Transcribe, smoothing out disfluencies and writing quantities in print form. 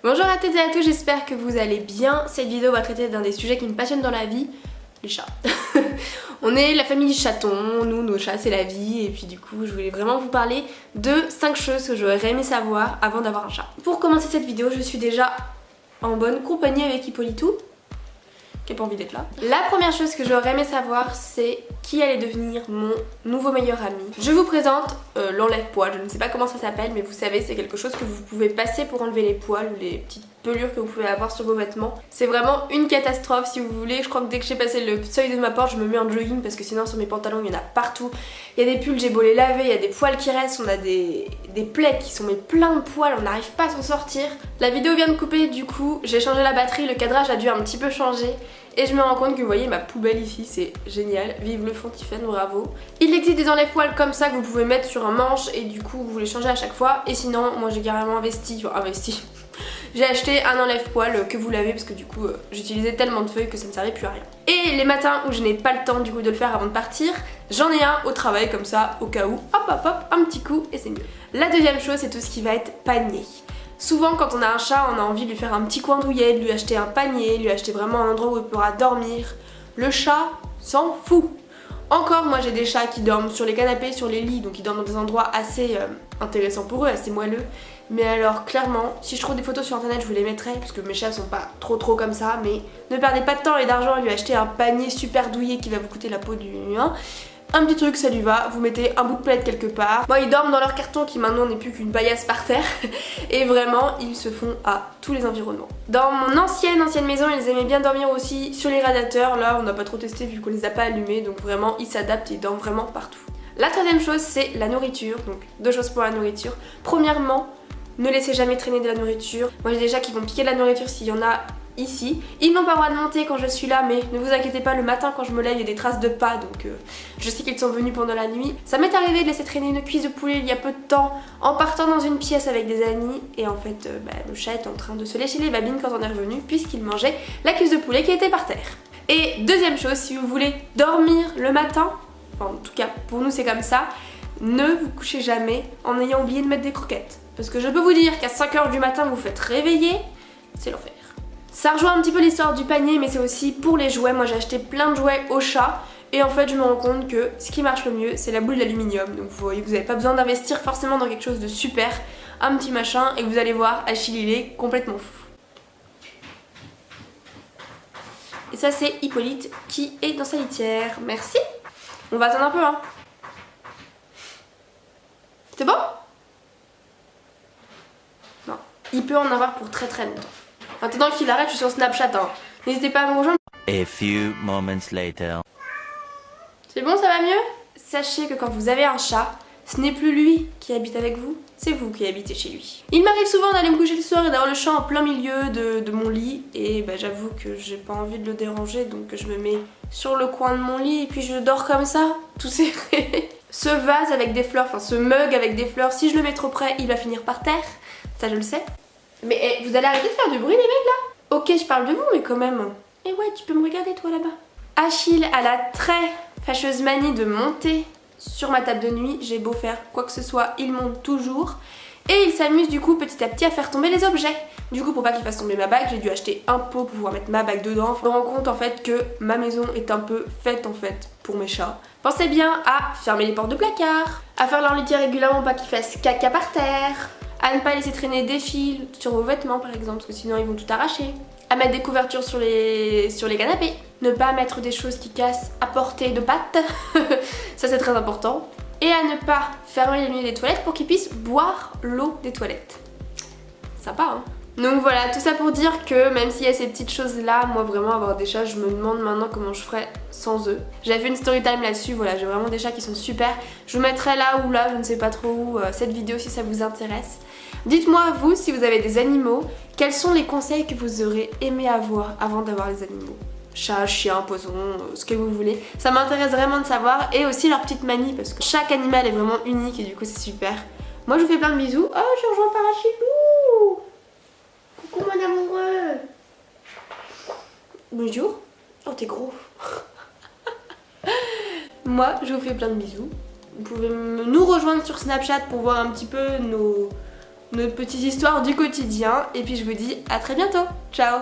Bonjour à toutes et à tous, j'espère que vous allez bien. Cette vidéo va traiter d'un des sujets qui me passionnent dans la vie, les chats. On est la famille chaton, nous, nos chats c'est la vie, et puis du coup je voulais vraiment vous parler de 5 choses que j'aurais aimé savoir avant d'avoir un chat. Pour commencer cette vidéo, je suis déjà en bonne compagnie avec Hippolytou, qui n'a pas envie d'être là. La première chose que j'aurais aimé savoir, c'est qui allait devenir mon nouveau meilleur ami. Je vous présente l'enlève-poil, je ne sais pas comment ça s'appelle, mais vous savez, c'est quelque chose que vous pouvez passer pour enlever les poils ou les petites pelures que vous pouvez avoir sur vos vêtements. C'est vraiment une catastrophe si vous voulez. Je crois que dès que j'ai passé le seuil de ma porte, je me mets en jogging parce que sinon sur mes pantalons il y en a partout. Il y a des pulls, j'ai beau les laver, il y a des poils qui restent, on a des plaies qui sont mais plein de poils, on n'arrive pas à s'en sortir. La vidéo vient de couper, du coup j'ai changé la batterie, le cadrage a dû un petit peu changer. Et je me rends compte que vous voyez ma poubelle ici, c'est génial. Vive le fond Tiffen, bravo. Il existe des enlève-poils comme ça que vous pouvez mettre sur un manche et du coup vous les changez à chaque fois. Et sinon, moi j'ai carrément investi. J'ai acheté un enlève-poil que vous lavez parce que du coup j'utilisais tellement de feuilles que ça ne servait plus à rien. Et les matins où je n'ai pas le temps du coup de le faire avant de partir, j'en ai un au travail comme ça au cas où, hop hop hop, un petit coup et c'est mieux. La deuxième chose, c'est tout ce qui va être panier. Souvent quand on a un chat, on a envie de lui faire un petit coin douillet, de lui acheter un panier, lui acheter vraiment un endroit où il pourra dormir. Le chat s'en fout. Encore, moi j'ai des chats qui dorment sur les canapés, sur les lits, donc ils dorment dans des endroits assez intéressants pour eux, assez moelleux. Mais alors clairement, si je trouve des photos sur internet, je vous les mettrai, parce que mes chats sont pas trop comme ça, mais ne perdez pas de temps et d'argent à lui acheter un panier super douillet qui va vous coûter la peau du mien. Un petit truc, ça lui va, vous mettez un bout de plaid quelque part. Moi, ils dorment dans leur carton qui maintenant n'est plus qu'une paillasse par terre. Et vraiment, ils se font à tous les environnements. Dans mon ancienne maison, ils aimaient bien dormir aussi sur les radiateurs. Là, on n'a pas trop testé vu qu'on les a pas allumés. Donc vraiment, ils s'adaptent et ils dorment vraiment partout. La troisième chose, c'est la nourriture. Donc 2 choses pour la nourriture. Premièrement, ne laissez jamais traîner de la nourriture. Moi, j'ai des chats qui vont piquer de la nourriture s'il y en a ici. Ils n'ont pas le droit de monter quand je suis là, mais ne vous inquiétez pas, le matin quand je me lève il y a des traces de pas, donc je sais qu'ils sont venus pendant la nuit. Ça m'est arrivé de laisser traîner une cuisse de poulet il y a peu de temps en partant dans une pièce avec des amis et en fait le chat est en train de se lécher les babines quand on est revenu puisqu'il mangeait la cuisse de poulet qui était par terre. Et deuxième chose, si vous voulez dormir le matin, enfin, en tout cas pour nous c'est comme ça, ne vous couchez jamais en ayant oublié de mettre des croquettes. Parce que je peux vous dire qu'à 5 h du matin vous vous faites réveiller, c'est l'enfer. Ça rejoint un petit peu l'histoire du panier, mais c'est aussi pour les jouets. Moi j'ai acheté plein de jouets au chat et en fait je me rends compte que ce qui marche le mieux c'est la boule d'aluminium. Donc vous voyez, vous n'avez pas besoin d'investir forcément dans quelque chose de super, un petit machin, et vous allez voir, Achille il est complètement fou. Et ça c'est Hippolyte qui est dans sa litière. Merci. On va attendre un peu hein. C'est bon? Non. Il peut en avoir pour très longtemps. Maintenant qu'il arrête, je suis sur Snapchat hein. N'hésitez pas à me rejoindre. A few moments later. C'est bon, ça va mieux? Sachez que quand vous avez un chat, ce n'est plus lui qui habite avec vous, c'est vous qui habitez chez lui. Il m'arrive souvent d'aller me coucher le soir et d'avoir le chat en plein milieu de mon lit et j'avoue que j'ai pas envie de le déranger, donc je me mets sur le coin de mon lit et puis je dors comme ça, tout serré. Ce vase avec des fleurs, enfin ce mug avec des fleurs, si je le mets trop près, il va finir par terre, ça je le sais. Mais vous allez arrêter de faire du bruit les mecs là? Ok, je parle de vous mais quand même. Et ouais, tu peux me regarder toi là-bas. Achille a la très fâcheuse manie de monter sur ma table de nuit. J'ai beau faire quoi que ce soit, il monte toujours. Et il s'amuse du coup petit à petit à faire tomber les objets. Du coup pour pas qu'il fasse tomber ma bague, j'ai dû acheter un pot pour pouvoir mettre ma bague dedans. Je me rends compte en fait que ma maison est un peu faite en fait pour mes chats. Pensez bien à fermer les portes de placard, à faire leur litière régulièrement pour pas qu'ils fassent caca par terre, à ne pas laisser traîner des fils sur vos vêtements par exemple parce que sinon ils vont tout arracher, à mettre des couvertures sur les canapés, ne pas mettre des choses qui cassent à portée de pattes, ça c'est très important, et à ne pas fermer les milieux des toilettes pour qu'ils puissent boire l'eau des toilettes. Sympa hein. Donc voilà, tout ça pour dire que même s'il y a ces petites choses là, moi vraiment avoir des chats, je me demande maintenant comment je ferais sans eux. J'avais fait une story time là-dessus, voilà, j'ai vraiment des chats qui sont super. Je vous mettrai là ou là, je ne sais pas trop où, cette vidéo si ça vous intéresse. Dites-moi vous, si vous avez des animaux, quels sont les conseils que vous aurez aimé avoir avant d'avoir les animaux? Chat, chien, poisson, ce que vous voulez. Ça m'intéresse vraiment de savoir, et aussi leurs petites manies parce que chaque animal est vraiment unique et du coup c'est super. Moi je vous fais plein de bisous. Oh, je suis rejoint par Achillou. Coucou mon amoureux. Bonjour. Oh t'es gros. Moi je vous fais plein de bisous. Vous pouvez nous rejoindre sur Snapchat pour voir un petit peu nos petites histoires du quotidien. Et puis je vous dis à très bientôt. Ciao!